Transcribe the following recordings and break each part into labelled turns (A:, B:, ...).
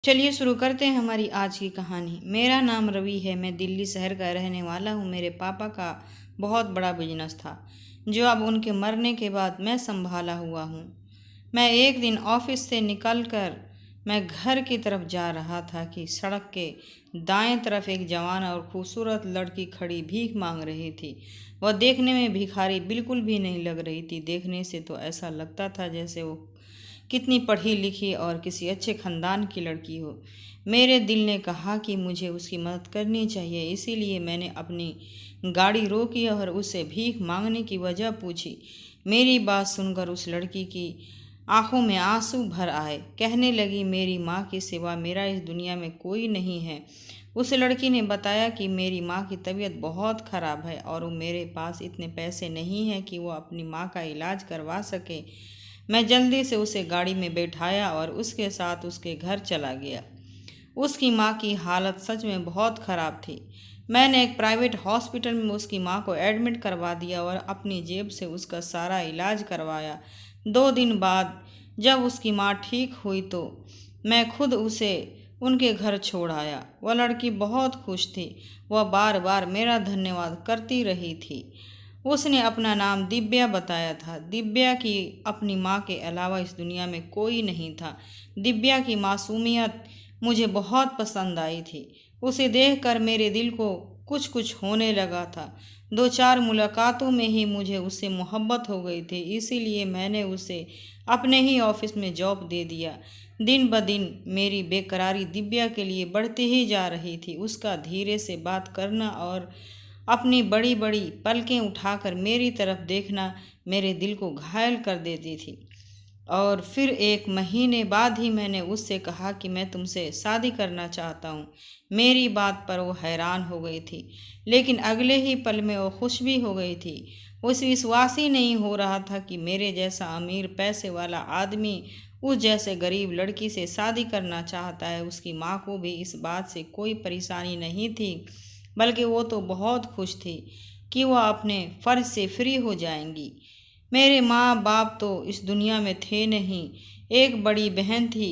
A: चलिए शुरू करते हैं हमारी आज की कहानी। मेरा नाम रवि है। मैं दिल्ली शहर का रहने वाला हूँ। मेरे पापा का बहुत बड़ा बिजनेस था जो अब उनके मरने के बाद मैं संभाला हुआ हूँ। मैं एक दिन ऑफिस से निकलकर मैं घर की तरफ जा रहा था कि सड़क के दाएं तरफ एक जवान और खूबसूरत लड़की खड़ी भीख मांग रही थी। वह देखने में भिखारी बिल्कुल भी नहीं लग रही थी। देखने से तो ऐसा लगता था जैसे वो कितनी पढ़ी लिखी और किसी अच्छे खानदान की लड़की हो। मेरे दिल ने कहा कि मुझे उसकी मदद करनी चाहिए, इसीलिए मैंने अपनी गाड़ी रोकी और उससे भीख मांगने की वजह पूछी। मेरी बात सुनकर उस लड़की की आंखों में आंसू भर आए। कहने लगी, मेरी माँ के सिवा मेरा इस दुनिया में कोई नहीं है। उस लड़की ने बताया कि मेरी माँ की तबीयत बहुत ख़राब है और वो मेरे पास इतने पैसे नहीं हैं कि वो अपनी माँ का इलाज करवा सके। मैं जल्दी से उसे गाड़ी में बैठाया और उसके साथ उसके घर चला गया। उसकी माँ की हालत सच में बहुत ख़राब थी। मैंने एक प्राइवेट हॉस्पिटल में उसकी माँ को एडमिट करवा दिया और अपनी जेब से उसका सारा इलाज करवाया। 2 दिन बाद जब उसकी माँ ठीक हुई तो मैं खुद उसे उनके घर छोड़ आया। वह लड़की बहुत खुश थी। वह बार बार मेरा धन्यवाद करती रही थी। उसने अपना नाम दिव्या बताया था। दिव्या की अपनी माँ के अलावा इस दुनिया में कोई नहीं था। दिव्या की मासूमियत मुझे बहुत पसंद आई थी। उसे देखकर मेरे दिल को कुछ कुछ होने लगा था। 2-4 मुलाकातों में ही मुझे उससे मोहब्बत हो गई थी, इसीलिए मैंने उसे अपने ही ऑफिस में जॉब दे दिया। दिन ब दिन मेरी बेकरारी दिव्या के लिए बढ़ती ही जा रही थी। उसका धीरे से बात करना और अपनी बड़ी बड़ी पलकें उठाकर मेरी तरफ देखना मेरे दिल को घायल कर देती थी। और फिर 1 महीने बाद ही मैंने उससे कहा कि मैं तुमसे शादी करना चाहता हूँ। मेरी बात पर वो हैरान हो गई थी, लेकिन अगले ही पल में वो खुश भी हो गई थी। उसे विश्वास ही नहीं हो रहा था कि मेरे जैसा अमीर पैसे वाला आदमी उस जैसे गरीब लड़की से शादी करना चाहता है। उसकी माँ को भी इस बात से कोई परेशानी नहीं थी, बल्कि वो तो बहुत खुश थी कि वह अपने फ़र्ज से फ्री हो जाएंगी। मेरे माँ बाप तो इस दुनिया में थे नहीं। एक बड़ी बहन थी,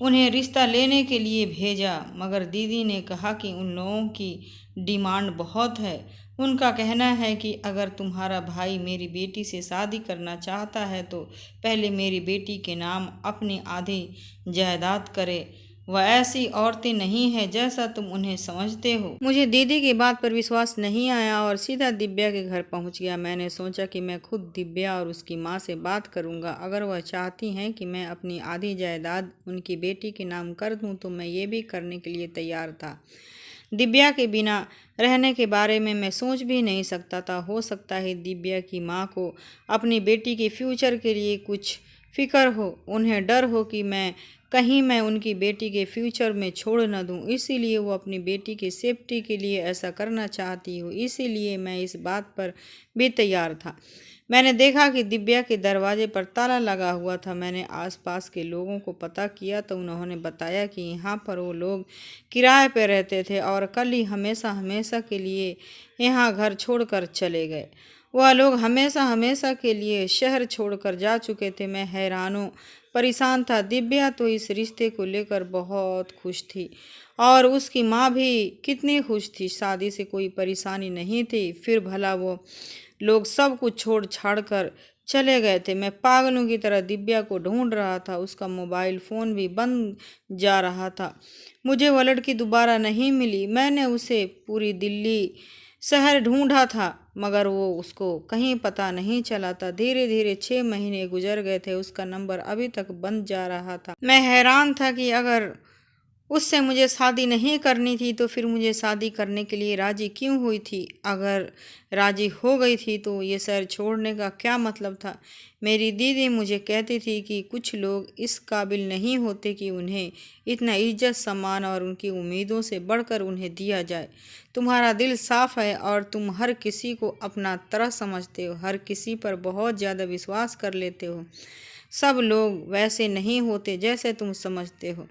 A: उन्हें रिश्ता लेने के लिए भेजा, मगर दीदी ने कहा कि उन लोगों की डिमांड बहुत है। उनका कहना है कि अगर तुम्हारा भाई मेरी बेटी से शादी करना चाहता है तो पहले मेरी बेटी के नाम अपनी आधी जायदाद करे। वह ऐसी औरतें नहीं हैं जैसा तुम उन्हें समझते हो। मुझे दीदी की बात पर विश्वास नहीं आया और सीधा दिव्या के घर पहुंच गया। मैंने सोचा कि मैं खुद दिव्या और उसकी माँ से बात करूंगा। अगर वह चाहती हैं कि मैं अपनी आधी जायदाद उनकी बेटी के नाम कर दूं तो मैं ये भी करने के लिए तैयार था। दिव्या के बिना रहने के बारे में मैं सोच भी नहीं सकता था। हो सकता है दिव्या की माँ को अपनी बेटी के फ्यूचर के लिए कुछ फिक्र हो। उन्हें डर हो कि मैं उनकी बेटी के फ्यूचर में छोड़ न दूं, इसीलिए वो अपनी बेटी की सेफ्टी के लिए ऐसा करना चाहती हो। इसीलिए मैं इस बात पर भी तैयार था। मैंने देखा कि दिव्या के दरवाजे पर ताला लगा हुआ था। मैंने आसपास के लोगों को पता किया तो उन्होंने बताया कि यहाँ पर वो लोग किराए पर रहते थे और कल ही हमेशा हमेशा के लिए यहाँ घर छोड़कर चले गए। वह लोग हमेशा हमेशा के लिए शहर छोड़कर जा चुके थे। मैं हैरानों परेशान था। दिव्या तो इस रिश्ते को लेकर बहुत खुश थी और उसकी माँ भी कितनी खुश थी। शादी से कोई परेशानी नहीं थी। फिर भला वो लोग सब कुछ छोड़ छाड़ कर चले गए थे। मैं पागलों की तरह दिव्या को ढूंढ रहा था। उसका मोबाइल फ़ोन भी बंद जा रहा था। मुझे वह लड़की दोबारा नहीं मिली। मैंने उसे पूरी दिल्ली शहर ढूंढा था, मगर वो उसको कहीं पता नहीं चला था। धीरे धीरे 6 महीने गुजर गए थे। उसका नंबर अभी तक बंद जा रहा था। मैं हैरान था कि अगर उससे मुझे शादी नहीं करनी थी तो फिर मुझे शादी करने के लिए राजी क्यों हुई थी। अगर राजी हो गई थी तो ये शहर छोड़ने का क्या मतलब था। मेरी दीदी मुझे कहती थी कि कुछ लोग इस काबिल नहीं होते कि उन्हें इतना इज्जत सम्मान और उनकी उम्मीदों से बढ़कर उन्हें दिया जाए। तुम्हारा दिल साफ है और तुम हर किसी को अपना तरह समझते हो, हर किसी पर बहुत ज़्यादा विश्वास कर लेते हो। सब लोग वैसे नहीं होते जैसे तुम समझते हो।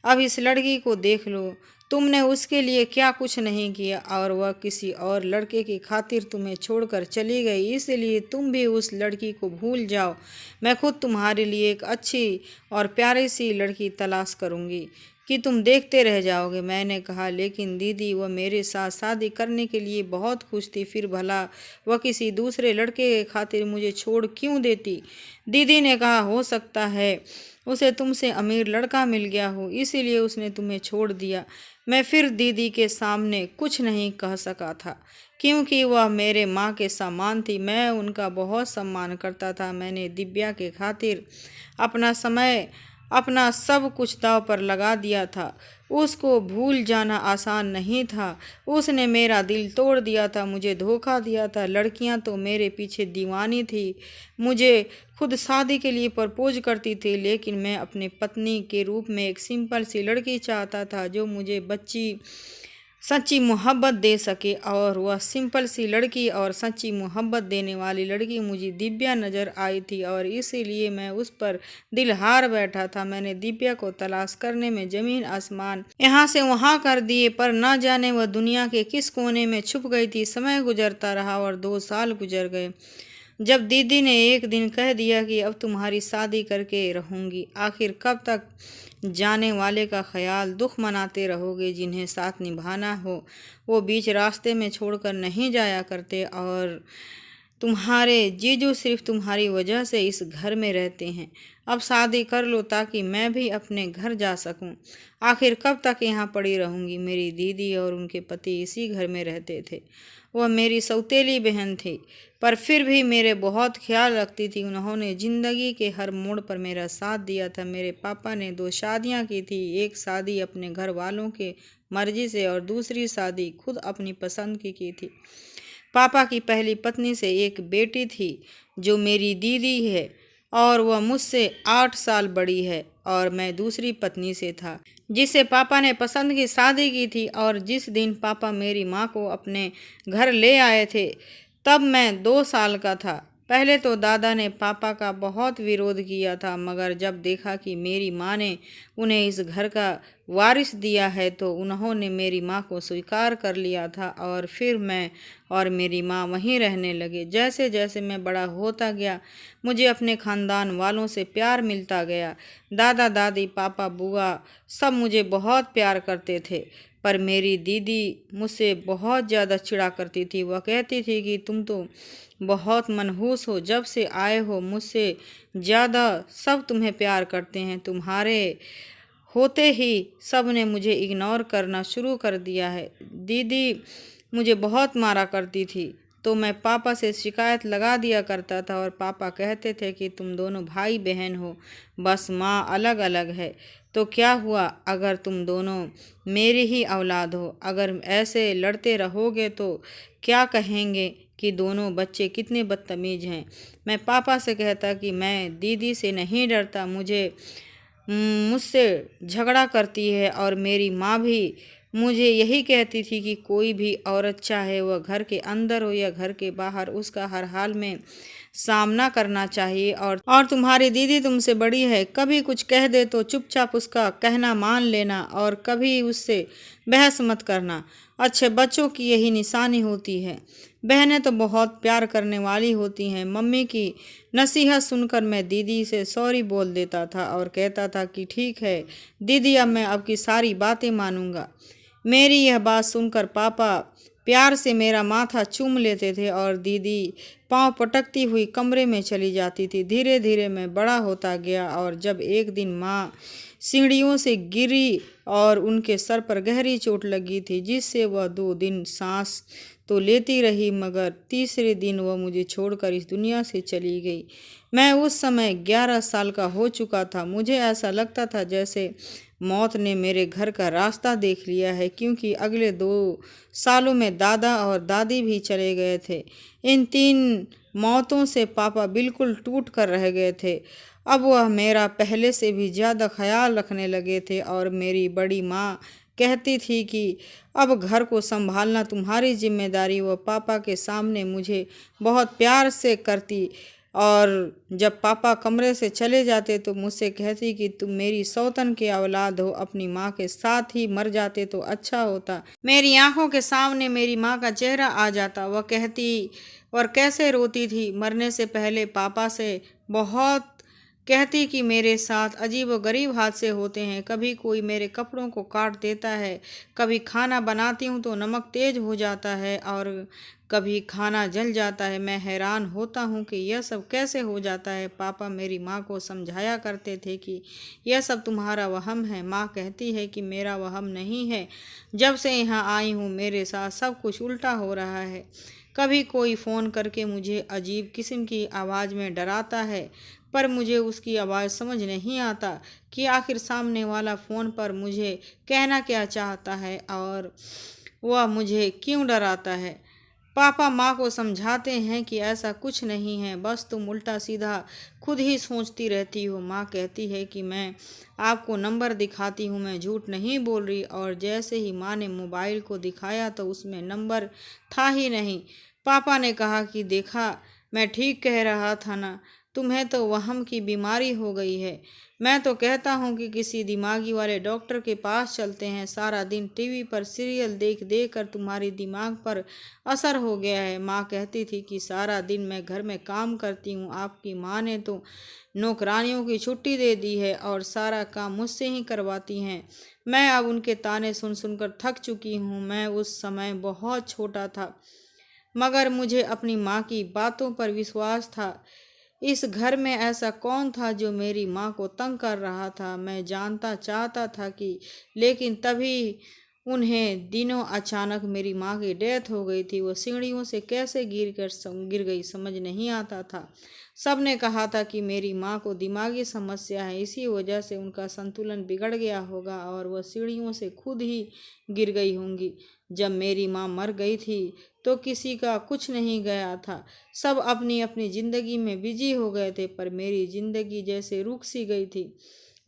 A: अब इस लड़की को देख लो। तुमने उसके लिए क्या कुछ नहीं किया और वह किसी और लड़के की खातिर तुम्हें छोड़कर चली गई, इसलिए तुम भी उस लड़की को भूल जाओ। मैं खुद तुम्हारे लिए एक अच्छी और प्यारी सी लड़की तलाश करूँगी। कि तुम देखते रह जाओगे। मैंने कहा, लेकिन दीदी, वह मेरे साथ शादी करने के लिए बहुत खुश थी, फिर भला वह किसी दूसरे लड़के के खातिर मुझे छोड़ क्यों देती। दीदी ने कहा, हो सकता है उसे तुमसे अमीर लड़का मिल गया हो, इसीलिए उसने तुम्हें छोड़ दिया। मैं फिर दीदी के सामने कुछ नहीं कह सका था, क्योंकि वह मेरे माँ के समान थी। मैं उनका बहुत सम्मान करता था। मैंने दिव्या के खातिर अपना समय, अपना सब कुछ दांव पर लगा दिया था। उसको भूल जाना आसान नहीं था। उसने मेरा दिल तोड़ दिया था, मुझे धोखा दिया था। लड़कियां तो मेरे पीछे दीवानी थी, मुझे खुद शादी के लिए प्रपोज करती थी, लेकिन मैं अपनी पत्नी के रूप में एक सिंपल सी लड़की चाहता था जो मुझे सच्ची मोहब्बत दे सके। और वह सिंपल सी लड़की और सच्ची मोहब्बत देने वाली लड़की मुझे दिव्या नज़र आई थी, और इसीलिए मैं उस पर दिल हार बैठा था। मैंने दिव्या को तलाश करने में ज़मीन आसमान यहाँ से वहाँ कर दिए, पर न जाने वह दुनिया के किस कोने में छुप गई थी। समय गुजरता रहा और 2 साल गुजर गए। जब दीदी ने एक दिन कह दिया कि अब तुम्हारी शादी करके रहूँगी, आखिर कब तक जाने वाले का ख्याल दुख मनाते रहोगे। जिन्हें साथ निभाना हो वो बीच रास्ते में छोड़कर नहीं जाया करते, और तुम्हारे जीजू सिर्फ तुम्हारी वजह से इस घर में रहते हैं। अब शादी कर लो ताकि मैं भी अपने घर जा सकूं। आखिर कब तक यहाँ पड़ी रहूँगी। मेरी दीदी और उनके पति इसी घर में रहते थे। वह मेरी सौतेली बहन थी, पर फिर भी मेरे बहुत ख्याल रखती थी। उन्होंने ज़िंदगी के हर मोड़ पर मेरा साथ दिया था। मेरे पापा ने 2 शादियाँ की थी, एक शादी अपने घर वालों के मर्जी से और दूसरी शादी खुद अपनी पसंद की थी। पापा की पहली पत्नी से एक बेटी थी जो मेरी दीदी है, और वह मुझसे 8 साल बड़ी है, और मैं दूसरी पत्नी से था जिसे पापा ने पसंद की शादी की थी। और जिस दिन पापा मेरी माँ को अपने घर ले आए थे तब मैं 2 साल का था। पहले तो दादा ने पापा का बहुत विरोध किया था, मगर जब देखा कि मेरी माँ ने उन्हें इस घर का वारिस दिया है तो उन्होंने मेरी माँ को स्वीकार कर लिया था, और फिर मैं और मेरी माँ वहीं रहने लगे। जैसे जैसे मैं बड़ा होता गया मुझे अपने ख़ानदान वालों से प्यार मिलता गया। दादा दादी, पापा, बुआ सब मुझे बहुत प्यार करते थे, पर मेरी दीदी मुझसे बहुत ज़्यादा चिढ़ा करती थी। वह कहती थी कि तुम तो बहुत मनहूस हो, जब से आए हो मुझसे ज़्यादा सब तुम्हें प्यार करते हैं। तुम्हारे होते ही सब ने मुझे इग्नोर करना शुरू कर दिया है। दीदी मुझे बहुत मारा करती थी, तो मैं पापा से शिकायत लगा दिया करता था, और पापा कहते थे कि तुम दोनों भाई बहन हो, बस माँ अलग अलग है। तो क्या हुआ अगर तुम दोनों मेरी ही औलाद हो। अगर ऐसे लड़ते रहोगे तो क्या कहेंगे कि दोनों बच्चे कितने बदतमीज़ हैं। मैं पापा से कहता कि मैं दीदी से नहीं डरता, मुझसे झगड़ा करती है, और मेरी माँ भी मुझे यही कहती थी कि कोई भी औरत, चाहे वह घर के अंदर हो या घर के बाहर, उसका हर हाल में सामना करना चाहिए। और तुम्हारी दीदी तुमसे बड़ी है, कभी कुछ कह दे तो चुपचाप उसका कहना मान लेना, और कभी उससे बहस मत करना। अच्छे बच्चों की यही निशानी होती है। बहनें तो बहुत प्यार करने वाली होती हैं। मम्मी की नसीहत सुनकर मैं दीदी से सॉरी बोल देता था और कहता था कि ठीक है दीदी, अब मैं आपकी सारी बातें मानूंगा। मेरी यह बात सुनकर पापा प्यार से मेरा माथा चूम लेते थे, और दीदी पांव पटकती हुई कमरे में चली जाती थी। धीरे धीरे मैं बड़ा होता गया, और जब एक दिन माँ सीढ़ियों से गिरी और उनके सर पर गहरी चोट लगी थी, जिससे वह 2 दिन सांस तो लेती रही, मगर तीसरे दिन वह मुझे छोड़कर इस दुनिया से चली गई। मैं उस समय 11 साल का हो चुका था। मुझे ऐसा लगता था जैसे मौत ने मेरे घर का रास्ता देख लिया है, क्योंकि अगले 2 सालों में दादा और दादी भी चले गए थे। इन 3 मौतों से पापा बिल्कुल टूट कर रह गए थे। अब वह मेरा पहले से भी ज़्यादा ख्याल रखने लगे थे, और मेरी बड़ी माँ कहती थी कि अब घर को संभालना तुम्हारी जिम्मेदारी। वह पापा के सामने मुझे बहुत प्यार से करती, और जब पापा कमरे से चले जाते तो मुझसे कहती कि तुम मेरी सौतन के औलाद हो, अपनी माँ के साथ ही मर जाते तो अच्छा होता। मेरी आंखों के सामने मेरी माँ का चेहरा आ जाता। वह कहती और कैसे रोती थी। मरने से पहले पापा से बहुत कहती कि मेरे साथ अजीबोगरीब हादसे होते हैं। कभी कोई मेरे कपड़ों को काट देता है, कभी खाना बनाती हूँ तो नमक तेज हो जाता है और कभी खाना जल जाता है। मैं हैरान होता हूँ कि यह सब कैसे हो जाता है। पापा मेरी माँ को समझाया करते थे कि यह सब तुम्हारा वहम है। माँ कहती है कि मेरा वहम नहीं है, जब से यहाँ आई हूँ मेरे साथ सब कुछ उल्टा हो रहा है। कभी कोई फ़ोन करके मुझे अजीब किस्म की आवाज़ में डराता है, पर मुझे उसकी आवाज़ समझ नहीं आता कि आखिर सामने वाला फ़ोन पर मुझे कहना क्या चाहता है और वह मुझे क्यों डराता है। पापा माँ को समझाते हैं कि ऐसा कुछ नहीं है, बस तुम उल्टा सीधा खुद ही सोचती रहती हो। माँ कहती है कि मैं आपको नंबर दिखाती हूँ, मैं झूठ नहीं बोल रही। और जैसे ही माँ ने मोबाइल को दिखाया तो उसमें नंबर था ही नहीं। पापा ने कहा कि देखा, मैं ठीक कह रहा था ना, तुम्हें तो वहम की बीमारी हो गई है। मैं तो कहता हूँ कि किसी दिमागी वाले डॉक्टर के पास चलते हैं। सारा दिन टीवी पर सीरियल देख देख कर तुम्हारी दिमाग पर असर हो गया है। माँ कहती थी कि सारा दिन मैं घर में काम करती हूँ, आपकी माँ ने तो नौकरानियों की छुट्टी दे दी है और सारा काम मुझसे ही करवाती हैं। मैं अब उनके ताने सुन सुनकर थक चुकी हूँ। मैं उस समय बहुत छोटा था, मगर मुझे अपनी माँ की बातों पर विश्वास था। इस घर में ऐसा कौन था जो मेरी माँ को तंग कर रहा था। मैं जानता चाहता था कि, लेकिन तभी उन्हें दिनों अचानक मेरी माँ की डेथ हो गई थी। वो सीढ़ियों से कैसे गिर गई समझ नहीं आता था। सब ने कहा था कि मेरी माँ को दिमागी समस्या है, इसी वजह से उनका संतुलन बिगड़ गया होगा और वह सीढ़ियों से खुद ही गिर गई होंगी। जब मेरी माँ मर गई थी तो किसी का कुछ नहीं गया था, सब अपनी अपनी ज़िंदगी में बिजी हो गए थे, पर मेरी ज़िंदगी जैसे रुक सी गई थी।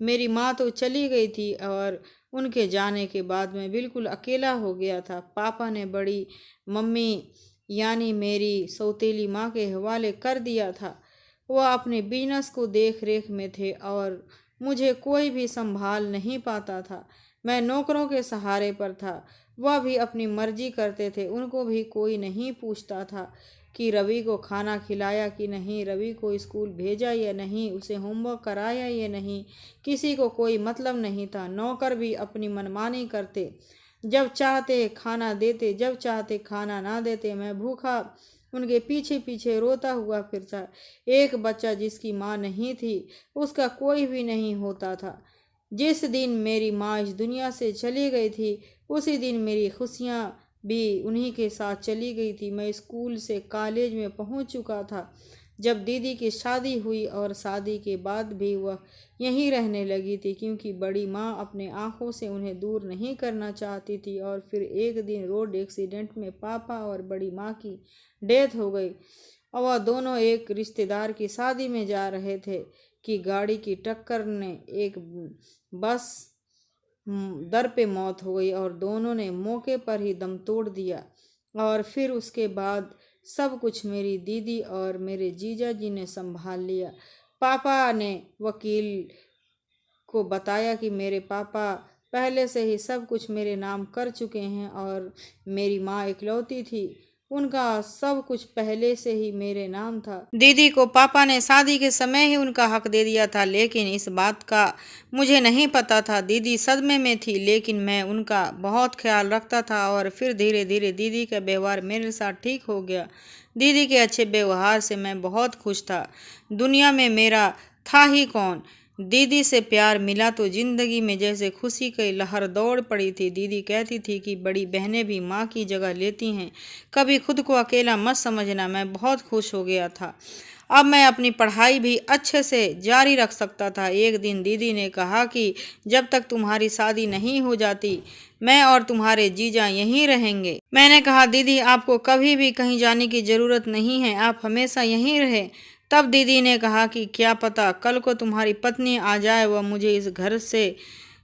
A: मेरी माँ तो चली गई थी और उनके जाने के बाद मैं बिल्कुल अकेला हो गया था। पापा ने बड़ी मम्मी यानी मेरी सौतेली माँ के हवाले कर दिया था। वह अपने बिजनेस को देख रेख में थे और मुझे कोई भी संभाल नहीं पाता था। मैं नौकरों के सहारे पर था, वह भी अपनी मर्जी करते थे। उनको भी कोई नहीं पूछता था कि रवि को खाना खिलाया कि नहीं, रवि को स्कूल भेजा या नहीं, उसे होमवर्क कराया या नहीं, किसी को कोई मतलब नहीं था। नौकर भी अपनी मनमानी करते, जब चाहते खाना देते, जब चाहते खाना ना देते। मैं भूखा उनके पीछे पीछे रोता हुआ फिरता। एक बच्चा जिसकी माँ नहीं थी उसका कोई भी नहीं होता था। जिस दिन मेरी माँ इस दुनिया से चली गई थी उसी दिन मेरी खुशियाँ भी उन्हीं के साथ चली गई थी। मैं स्कूल से कॉलेज में पहुंच चुका था जब दीदी की शादी हुई और शादी के बाद भी वह यहीं रहने लगी थी, क्योंकि बड़ी माँ अपने आंखों से उन्हें दूर नहीं करना चाहती थी। और फिर एक दिन रोड एक्सीडेंट में पापा और बड़ी माँ की डेथ हो गई और वह दोनों एक रिश्तेदार की शादी में जा रहे थे कि गाड़ी की टक्कर ने एक बस दर पे मौत हो गई और दोनों ने मौके पर ही दम तोड़ दिया। और फिर उसके बाद सब कुछ मेरी दीदी और मेरे जीजा जी ने संभाल लिया। पापा ने वकील को बताया कि मेरे पापा पहले से ही सब कुछ मेरे नाम कर चुके हैं और मेरी माँ इकलौती थी, उनका सब कुछ पहले से ही मेरे नाम था। दीदी को पापा ने शादी के समय ही उनका हक दे दिया था, लेकिन इस बात का मुझे नहीं पता था। दीदी सदमे में थी, लेकिन मैं उनका बहुत ख्याल रखता था और फिर धीरे धीरे दीदी का व्यवहार मेरे साथ ठीक हो गया। दीदी के अच्छे व्यवहार से मैं बहुत खुश था। दुनिया में मेरा था ही कौन। दीदी से प्यार मिला तो जिंदगी में जैसे खुशी की लहर दौड़ पड़ी थी। दीदी कहती थी कि बड़ी बहनें भी माँ की जगह लेती हैं, कभी खुद को अकेला मत समझना। मैं बहुत खुश हो गया था, अब मैं अपनी पढ़ाई भी अच्छे से जारी रख सकता था। एक दिन दीदी ने कहा कि जब तक तुम्हारी शादी नहीं हो जाती मैं और तुम्हारे जीजा यहीं रहेंगे। मैंने कहा दीदी आपको कभी भी कहीं जाने की ज़रूरत नहीं है, आप हमेशा यहीं रहें। तब दीदी ने कहा कि क्या पता कल को तुम्हारी पत्नी आ जाए, वह मुझे इस घर से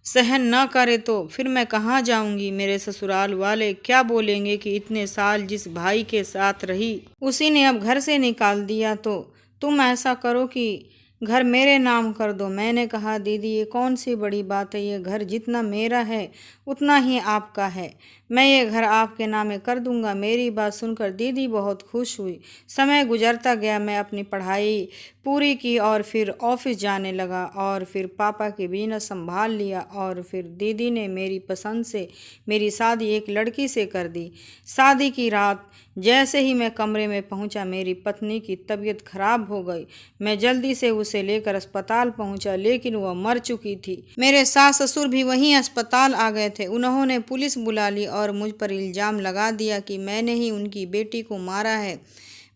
A: सहन न करे तो फिर मैं कहाँ जाऊंगी। मेरे ससुराल वाले क्या बोलेंगे कि इतने साल जिस भाई के साथ रही उसी ने अब घर से निकाल दिया, तो तुम ऐसा करो कि घर मेरे नाम कर दो। मैंने कहा दीदी ये कौन सी बड़ी बात है, ये घर जितना मेरा है उतना ही आपका है, मैं ये घर आपके नामे कर दूंगा। मेरी बात सुनकर दीदी बहुत खुश हुई। समय गुजरता गया, मैं अपनी पढ़ाई पूरी की और फिर ऑफिस जाने लगा और फिर पापा की बिजनेस संभाल लिया और फिर दीदी ने मेरी पसंद से मेरी शादी एक लड़की से कर दी। शादी की रात जैसे ही मैं कमरे में पहुंचा, मेरी पत्नी की तबीयत खराब हो गई। मैं जल्दी से उसे लेकर अस्पताल पहुंचा, लेकिन वह मर चुकी थी। मेरे सास ससुर भी वहीं अस्पताल आ गए थे। उन्होंने पुलिस बुला ली और मुझ पर इल्ज़ाम लगा दिया कि मैंने ही उनकी बेटी को मारा है।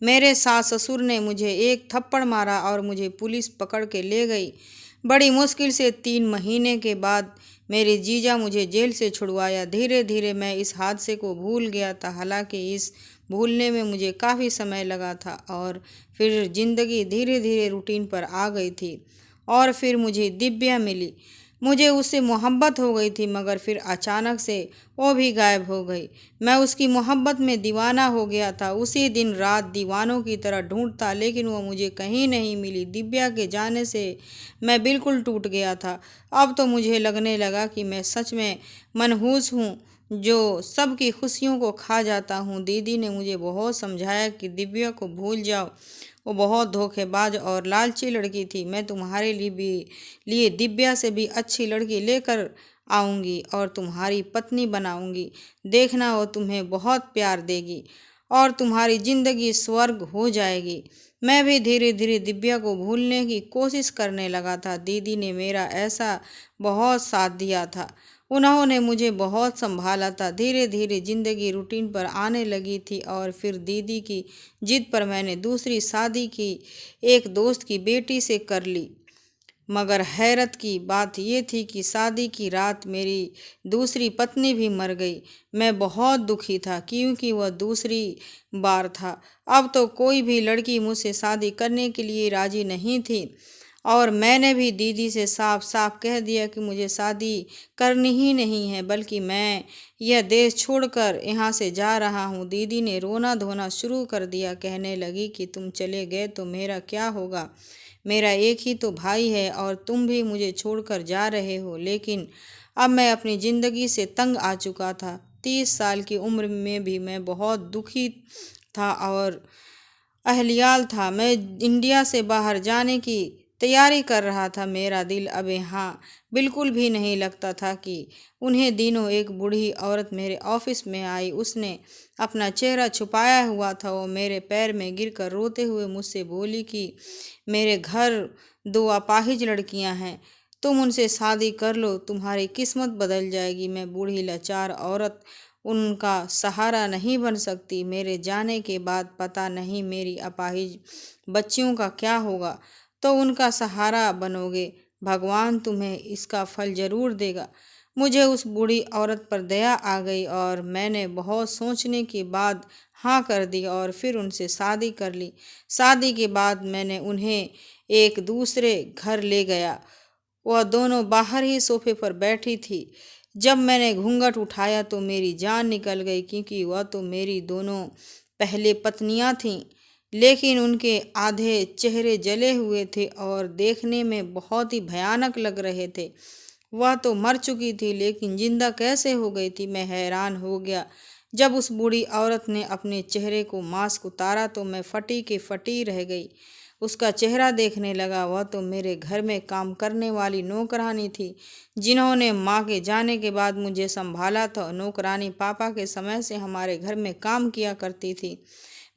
A: मेरे सास ससुर ने मुझे एक थप्पड़ मारा और मुझे पुलिस पकड़ के ले गई। बड़ी मुश्किल से 3 महीने के बाद मेरे जीजा मुझे जेल से छुड़वाया। धीरे धीरे मैं इस हादसे को भूल गया था। हालांकि इस भूलने में मुझे काफ़ी समय लगा था और फिर ज़िंदगी धीरे धीरे रूटीन पर आ गई थी। और फिर मुझे दिव्या मिली। मुझे उससे मोहब्बत हो गई थी, मगर फिर अचानक से वो भी गायब हो गई। मैं उसकी मोहब्बत में दीवाना हो गया था। उसी दिन रात दीवानों की तरह ढूंढता, लेकिन वो मुझे कहीं नहीं मिली। दिव्या के जाने से मैं बिल्कुल टूट गया था। अब तो मुझे लगने लगा कि मैं सच में मनहूस हूँ, जो सबकी खुशियों को खा जाता हूँ। दीदी ने मुझे बहुत समझाया कि दिव्या को भूल जाओ, वो बहुत धोखेबाज और लालची लड़की थी। मैं तुम्हारे लिए दिव्या से भी अच्छी लड़की लेकर आऊँगी और तुम्हारी पत्नी बनाऊँगी। देखना, वो तुम्हें बहुत प्यार देगी और तुम्हारी ज़िंदगी स्वर्ग हो जाएगी। मैं भी धीरे धीरे दिव्या को भूलने की कोशिश करने लगा था। दीदी ने मेरा ऐसा बहुत साथ दिया था। उन्होंने मुझे बहुत संभाला था। धीरे धीरे ज़िंदगी रूटीन पर आने लगी थी और फिर दीदी की जिद पर मैंने दूसरी शादी की एक दोस्त की बेटी से कर ली। मगर हैरत की बात ये थी कि शादी की रात मेरी दूसरी पत्नी भी मर गई। मैं बहुत दुखी था क्योंकि वह दूसरी बार था। अब तो कोई भी लड़की मुझसे शादी करने के लिए राजी नहीं थी और मैंने भी दीदी से साफ साफ कह दिया कि मुझे शादी करनी ही नहीं है, बल्कि मैं यह देश छोड़कर यहाँ से जा रहा हूँ। दीदी ने रोना धोना शुरू कर दिया। कहने लगी कि तुम चले गए तो मेरा क्या होगा? मेरा एक ही तो भाई है और तुम भी मुझे छोड़कर जा रहे हो। लेकिन अब मैं अपनी ज़िंदगी से तंग आ चुका था। 30 साल की उम्र में भी मैं बहुत दुखी था और अहलियाल था। मैं इंडिया से बाहर जाने की तैयारी कर रहा था। मेरा दिल अब यहाँ बिल्कुल भी नहीं लगता था कि उन्हें दिनों एक बूढ़ी औरत मेरे ऑफिस में आई। उसने अपना चेहरा छुपाया हुआ था। वो मेरे पैर में गिरकर रोते हुए मुझसे बोली कि मेरे घर 2 अपाहिज लड़कियां हैं, तुम उनसे शादी कर लो, तुम्हारी किस्मत बदल जाएगी। मैं बूढ़ी लाचार औरत उनका सहारा नहीं बन सकती। मेरे जाने के बाद पता नहीं मेरी अपाहिज बच्चियों का क्या होगा। तो उनका सहारा बनोगे। भगवान तुम्हें इसका फल जरूर देगा। मुझे उस बूढ़ी औरत पर दया आ गई और मैंने बहुत सोचने के बाद हाँ कर दी और फिर उनसे शादी कर ली। शादी के बाद मैंने उन्हें एक दूसरे घर ले गया। वह दोनों बाहर ही सोफे पर बैठी थी। जब मैंने घूंघट उठाया तो मेरी जान निकल गई, क्योंकि वह तो मेरी दोनों पहले पत्नियां थीं। लेकिन उनके आधे चेहरे जले हुए थे और देखने में बहुत ही भयानक लग रहे थे। वह तो मर चुकी थी, लेकिन जिंदा कैसे हो गई थी? मैं हैरान हो गया। जब उस बूढ़ी औरत ने अपने चेहरे को मास्क उतारा तो मैं फटी के फटी रह गई। उसका चेहरा देखने लगा। वह तो मेरे घर में काम करने वाली नौकरानी थी, जिन्होंने माँ के जाने के बाद मुझे संभाला था। नौकरानी पापा के समय से हमारे घर में काम किया करती थी।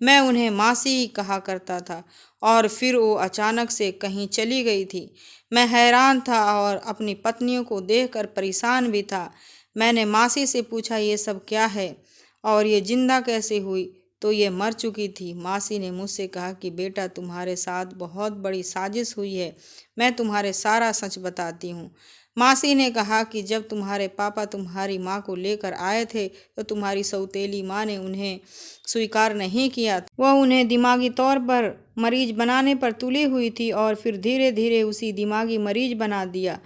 A: मैं उन्हें मासी ही कहा करता था और फिर वो अचानक से कहीं चली गई थी। मैं हैरान था और अपनी पत्नियों को देखकर परेशान भी था। मैंने मासी से पूछा, ये सब क्या है और ये जिंदा कैसे हुई? तो ये मर चुकी थी। मासी ने मुझसे कहा कि बेटा, तुम्हारे साथ बहुत बड़ी साजिश हुई है। मैं तुम्हारे सारा सच बताती हूँ। मासी ने कहा कि जब तुम्हारे पापा तुम्हारी माँ को लेकर आए थे तो तुम्हारी सौतेली माँ ने उन्हें स्वीकार नहीं किया। वह उन्हें दिमागी तौर पर मरीज बनाने पर तुली हुई थी और फिर धीरे धीरे उसी दिमागी मरीज बना दिया।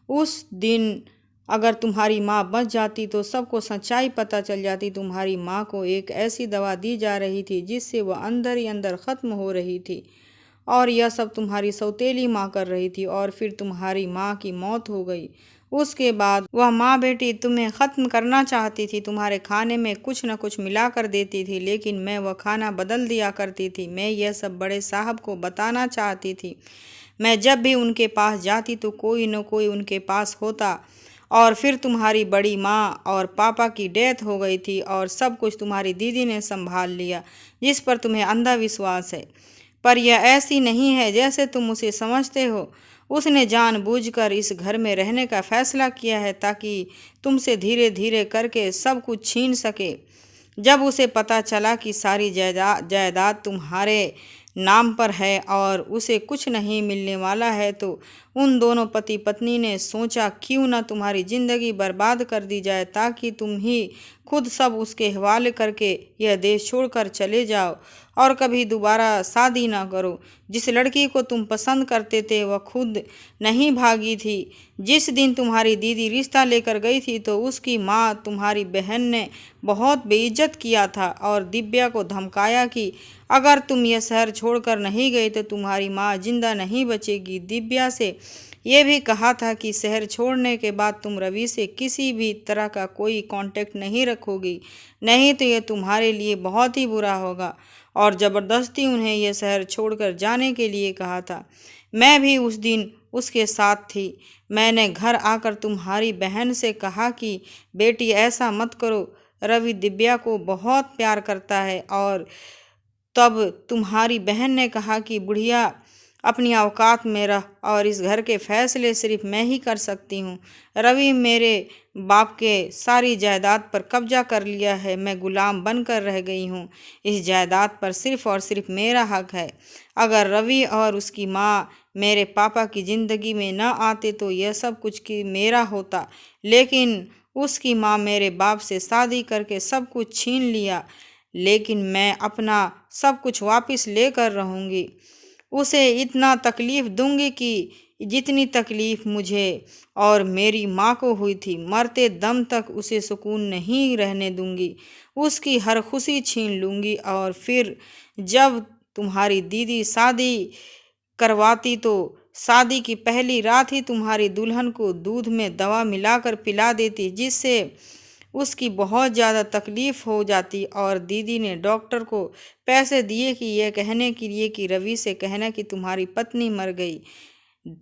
A: उस दिन अगर तुम्हारी माँ बच जाती तो सबको सच्चाई पता चल जाती। तुम्हारी माँ को एक ऐसी दवा दी जा रही थी जिससे वह अंदर ही अंदर ख़त्म हो रही थी और यह सब तुम्हारी सौतेली माँ कर रही थी और फिर तुम्हारी माँ की मौत हो गई उसके बाद वह माँ बेटी तुम्हें ख़त्म करना चाहती थी। तुम्हारे खाने में कुछ न कुछ मिला कर देती थी, लेकिन मैं वह खाना बदल दिया करती थी। मैं यह सब बड़े साहब को बताना चाहती थी। मैं जब भी उनके पास जाती तो कोई न कोई उनके पास होता। और फिर तुम्हारी बड़ी माँ और पापा की डेथ हो गई थी और सब कुछ तुम्हारी दीदी ने संभाल लिया, जिस पर तुम्हें अंधा विश्वास है। पर यह ऐसी नहीं है जैसे तुम उसे समझते हो। उसने जानबूझकर इस घर में रहने का फैसला किया है ताकि तुमसे धीरे धीरे करके सब कुछ छीन सके। जब उसे पता चला कि सारी जायदाद तुम्हारे नाम पर है और उसे कुछ नहीं मिलने वाला है, तो उन दोनों पति पत्नी ने सोचा क्यों न तुम्हारी ज़िंदगी बर्बाद कर दी जाए ताकि तुम ही खुद सब उसके हवाले करके यह देश छोड़कर चले जाओ और कभी दोबारा शादी ना करो। जिस लड़की को तुम पसंद करते थे वह खुद नहीं भागी थी। जिस दिन तुम्हारी दीदी रिश्ता लेकर गई थी तो उसकी माँ तुम्हारी बहन ने बहुत बेइज्जत किया था और दिव्या को धमकाया कि अगर तुम यह शहर छोड़कर नहीं गए तो तुम्हारी माँ जिंदा नहीं बचेगी। दिव्या से ये भी कहा था कि शहर छोड़ने के बाद तुम रवि से किसी भी तरह का कोई कांटेक्ट नहीं रखोगी, नहीं तो यह तुम्हारे लिए बहुत ही बुरा होगा। और ज़बरदस्ती उन्हें यह शहर छोड़कर जाने के लिए कहा था। मैं भी उस दिन उसके साथ थी। मैंने घर आकर तुम्हारी बहन से कहा कि बेटी ऐसा मत करो, रवि दिव्या को बहुत प्यार करता है। और तब तुम्हारी बहन ने कहा कि बुढ़िया अपनी औकात में रह और इस घर के फैसले सिर्फ मैं ही कर सकती हूँ। रवि मेरे बाप के सारी जायदाद पर कब्जा कर लिया है। मैं गुलाम बनकर रह गई हूँ। इस जायदाद पर सिर्फ और सिर्फ मेरा हक है। अगर रवि और उसकी माँ मेरे पापा की ज़िंदगी में न आते तो यह सब कुछ की मेरा होता, लेकिन उसकी माँ मेरे बाप से शादी करके सब कुछ छीन लिया। लेकिन मैं अपना सब कुछ वापस लेकर रहूँगी। उसे इतना तकलीफ़ दूंगी कि जितनी तकलीफ़ मुझे और मेरी माँ को हुई थी। मरते दम तक उसे सुकून नहीं रहने दूंगी। उसकी हर खुशी छीन लूँगी। और फिर जब तुम्हारी दीदी शादी करवाती तो शादी की पहली रात ही तुम्हारी दुल्हन को दूध में दवा मिलाकर पिला देती, जिससे उसकी बहुत ज़्यादा तकलीफ़ हो जाती। और दीदी ने डॉक्टर को पैसे दिए कि यह कहने के लिए कि रवि से कहना कि तुम्हारी पत्नी मर गई।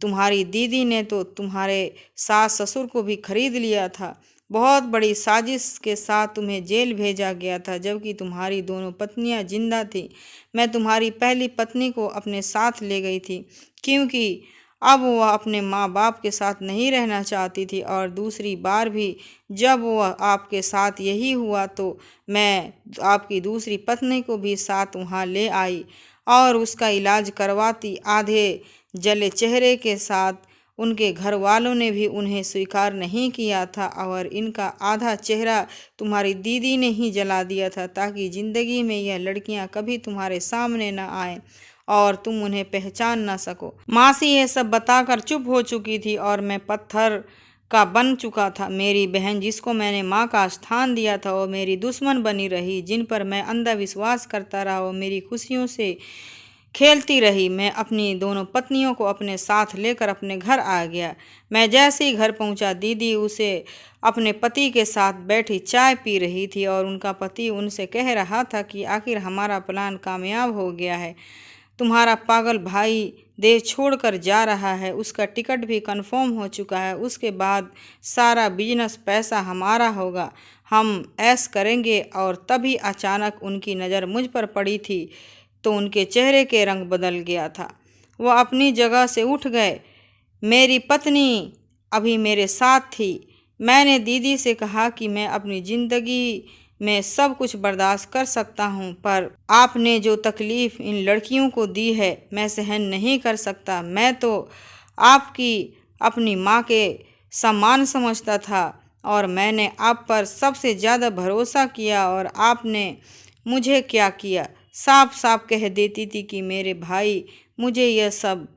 A: तुम्हारी दीदी ने तो तुम्हारे सास ससुर को भी खरीद लिया था। बहुत बड़ी साजिश के साथ तुम्हें जेल भेजा गया था जबकि तुम्हारी दोनों पत्नियां जिंदा थीं। मैं तुम्हारी पहली पत्नी को अपने साथ ले गई थी क्योंकि अब वह अपने माँ बाप के साथ नहीं रहना चाहती थी। और दूसरी बार भी जब वह आपके साथ यही हुआ तो मैं आपकी दूसरी पत्नी को भी साथ वहाँ ले आई और उसका इलाज करवाती। आधे जले चेहरे के साथ उनके घर वालों ने भी उन्हें स्वीकार नहीं किया था और इनका आधा चेहरा तुम्हारी दीदी ने ही जला दिया था ताकि ज़िंदगी में यह लड़कियां कभी तुम्हारे सामने न आए और तुम उन्हें पहचान ना सको। मासी ये सब बताकर चुप हो चुकी थी और मैं पत्थर का बन चुका था। मेरी बहन जिसको मैंने माँ का स्थान दिया था वो मेरी दुश्मन बनी रही। जिन पर मैं अंधा विश्वास करता रहा वो मेरी खुशियों से खेलती रही। मैं अपनी दोनों पत्नियों को अपने साथ लेकर अपने घर आ गया। मैं जैसे ही घर पहुंचा दीदी उसे अपने पति के साथ बैठी चाय पी रही थी और उनका पति उनसे कह रहा था कि आखिर हमारा प्लान कामयाब हो गया है। तुम्हारा पागल भाई देश छोड़कर जा रहा है, उसका टिकट भी कंफर्म हो चुका है। उसके बाद सारा बिजनेस पैसा हमारा होगा, हम ऐश करेंगे। और तभी अचानक उनकी नज़र मुझ पर पड़ी थी तो उनके चेहरे के रंग बदल गया था। वह अपनी जगह से उठ गए। मेरी पत्नी अभी मेरे साथ थी। मैंने दीदी से कहा कि मैं अपनी ज़िंदगी में सब कुछ बर्दाश्त कर सकता हूँ, पर आपने जो तकलीफ़ इन लड़कियों को दी है मैं सहन नहीं कर सकता। मैं तो आपकी अपनी माँ के समान समझता था और मैंने आप पर सबसे ज़्यादा भरोसा किया और आपने मुझे क्या किया। साफ साफ कह देती थी कि मेरे भाई मुझे यह सब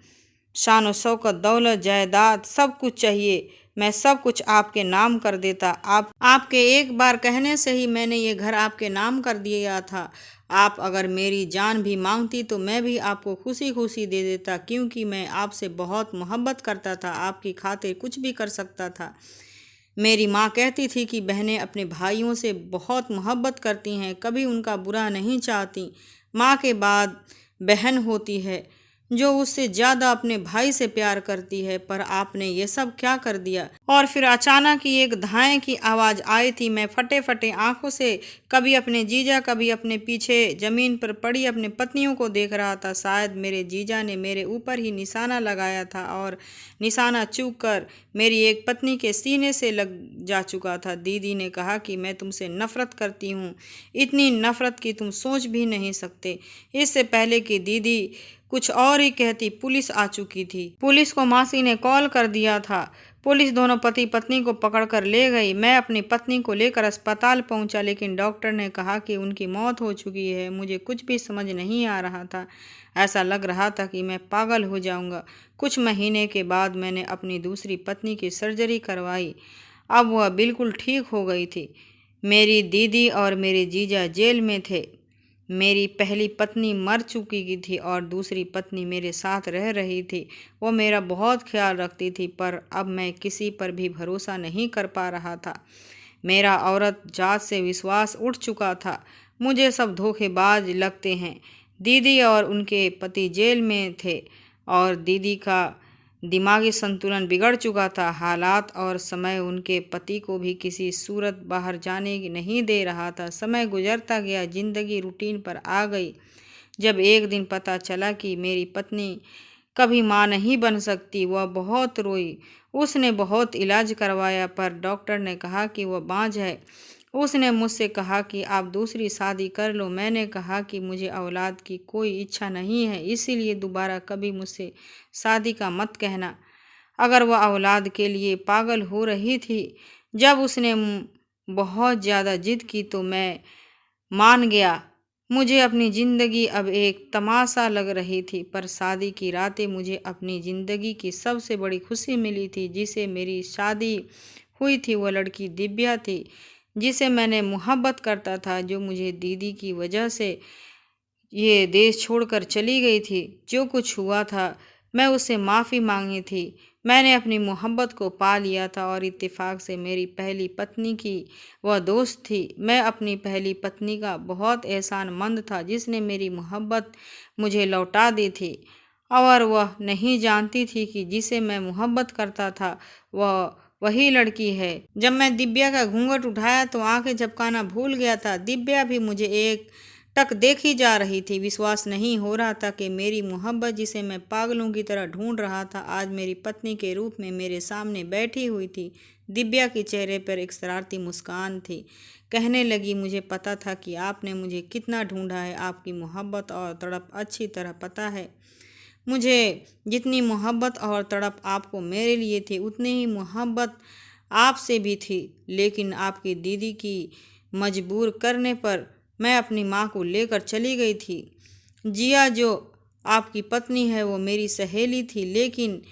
A: शान व शौकत दौलत जायदाद सब कुछ चाहिए, मैं सब कुछ आपके नाम कर देता। आपके एक बार कहने से ही मैंने ये घर आपके नाम कर दिया था। आप अगर मेरी जान भी मांगती तो मैं भी आपको खुशी खुशी दे देता, क्योंकि मैं आपसे बहुत मोहब्बत करता था। आपकी खातिर कुछ भी कर सकता था। मेरी माँ कहती थी कि बहनें अपने भाइयों से बहुत मोहब्बत करती हैं, कभी उनका बुरा नहीं चाहती। माँ के बाद बहन होती है जो उससे ज़्यादा अपने भाई से प्यार करती है। पर आपने ये सब क्या कर दिया। और फिर अचानक ही एक धाए की आवाज़ आई थी। मैं फटे फटे आंखों से कभी अपने जीजा कभी अपने पीछे ज़मीन पर पड़ी अपने पत्नियों को देख रहा था। शायद मेरे जीजा ने मेरे ऊपर ही निशाना लगाया था और निशाना चूक कर मेरी एक पत्नी के सीने से लग जा चुका था। दीदी ने कहा कि मैं तुमसे नफ़रत करती हूँ, इतनी नफ़रत की तुम सोच भी नहीं सकते। इससे पहले कि दीदी कुछ और ही कहती, पुलिस आ चुकी थी। पुलिस को मासी ने कॉल कर दिया था। पुलिस दोनों पति पत्नी को पकड़कर ले गई। मैं अपनी पत्नी को लेकर अस्पताल पहुंचा, लेकिन डॉक्टर ने कहा कि उनकी मौत हो चुकी है। मुझे कुछ भी समझ नहीं आ रहा था। ऐसा लग रहा था कि मैं पागल हो जाऊंगा। कुछ महीने के बाद मैंने अपनी दूसरी पत्नी की सर्जरी करवाई। अब वह बिल्कुल ठीक हो गई थी। मेरी दीदी और मेरे जीजा जेल में थे। मेरी पहली पत्नी मर चुकी थी और दूसरी पत्नी मेरे साथ रह रही थी। वो मेरा बहुत ख्याल रखती थी, पर अब मैं किसी पर भी भरोसा नहीं कर पा रहा था। मेरा औरत जात से विश्वास उठ चुका था। मुझे सब धोखेबाज लगते हैं। दीदी और उनके पति जेल में थे और दीदी का दिमागी संतुलन बिगड़ चुका था। हालात और समय उनके पति को भी किसी सूरत बाहर जाने की नहीं दे रहा था। समय गुजरता गया, जिंदगी रूटीन पर आ गई। जब एक दिन पता चला कि मेरी पत्नी कभी माँ नहीं बन सकती, वह बहुत रोई। उसने बहुत इलाज करवाया, पर डॉक्टर ने कहा कि वह बांझ है। उसने मुझसे कहा कि आप दूसरी शादी कर लो। मैंने कहा कि मुझे औलाद की कोई इच्छा नहीं है, इसीलिए दोबारा कभी मुझसे शादी का मत कहना। अगर वह औलाद के लिए पागल हो रही थी, जब उसने बहुत ज़्यादा जिद की तो मैं मान गया। मुझे अपनी ज़िंदगी अब एक तमाशा लग रही थी, पर शादी की रातें मुझे अपनी ज़िंदगी की सबसे बड़ी खुशी मिली थी। जिसे मेरी शादी हुई थी वह लड़की दिव्या थी, जिसे मैंने मोहब्बत करता था, जो मुझे दीदी की वजह से ये देश छोड़कर चली गई थी। जो कुछ हुआ था मैं उससे माफ़ी मांगी थी। मैंने अपनी मोहब्बत को पा लिया था और इत्तेफाक से मेरी पहली पत्नी की वह दोस्त थी। मैं अपनी पहली पत्नी का बहुत एहसानमंद था, जिसने मेरी मोहब्बत मुझे लौटा दी थी। और वह नहीं जानती थी कि जिसे मैं मोहब्बत करता था वह वही लड़की है। जब मैं दिव्या का घूंघट उठाया तो आंखें झपकाना भूल गया था। दिव्या भी मुझे एक टक देखी जा रही थी। विश्वास नहीं हो रहा था कि मेरी मोहब्बत, जिसे मैं पागलों की तरह ढूंढ रहा था, आज मेरी पत्नी के रूप में मेरे सामने बैठी हुई थी। दिव्या के चेहरे पर एक शरारती मुस्कान थी। कहने लगी, मुझे पता था कि आपने मुझे कितना ढूंढा है। आपकी मोहब्बत और तड़प अच्छी तरह पता है। मुझे जितनी मोहब्बत और तड़प आपको मेरे लिए थी, उतनी ही मोहब्बत आपसे भी थी। लेकिन आपकी दीदी की मजबूर करने पर मैं अपनी माँ को लेकर चली गई थी। जिया जो आपकी पत्नी है वो मेरी सहेली थी, लेकिन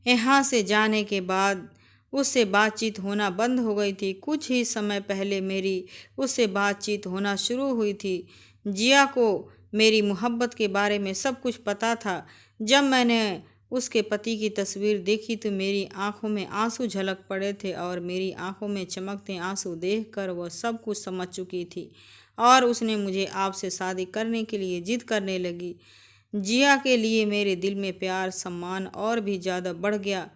A: यहाँ से जाने के बाद उससे बातचीत होना बंद हो गई थी। कुछ ही समय पहले मेरी उससे बातचीत होना शुरू हुई थी। जिया को मेरी मोहब्बत के बारे में सब कुछ पता था। जब मैंने उसके पति की तस्वीर देखी तो मेरी आंखों में आंसू झलक पड़े थे और मेरी आंखों में चमकते आंसू देखकर वह सब कुछ समझ चुकी थी और उसने मुझे आपसे शादी करने के लिए जिद करने लगी। जिया के लिए मेरे दिल में प्यार सम्मान और भी ज़्यादा बढ़ गया।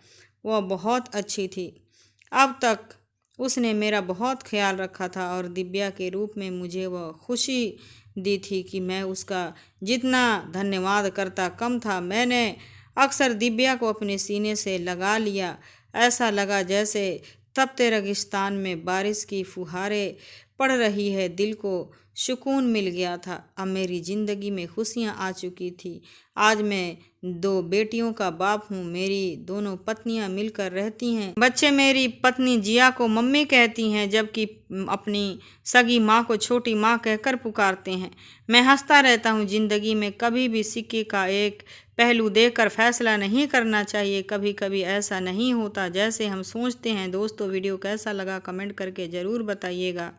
A: वह बहुत अच्छी थी। अब तक उसने मेरा बहुत ख्याल रखा था और दिव्या के रूप में मुझे वह खुशी दी थी कि मैं उसका जितना धन्यवाद करता कम था। मैंने अक्सर दिव्या को अपने सीने से लगा लिया। ऐसा लगा जैसे तपते रेगिस्तान में बारिश की फुहारें पड़ रही है। दिल को सुकून मिल गया था। अब मेरी ज़िंदगी में खुशियाँ आ चुकी थी। आज मैं 2 बेटियों का बाप हूँ। मेरी दोनों पत्नियाँ मिलकर रहती हैं। बच्चे मेरी पत्नी जिया को मम्मी कहती हैं, जबकि अपनी सगी माँ को छोटी माँ कहकर पुकारते हैं। मैं हंसता रहता हूँ। ज़िंदगी में कभी भी सिक्के का एक पहलू देखकर फैसला नहीं करना चाहिए। कभी कभी ऐसा नहीं होता जैसे हम सोचते हैं। दोस्तों, वीडियो कैसा लगा कमेंट करके ज़रूर बताइएगा।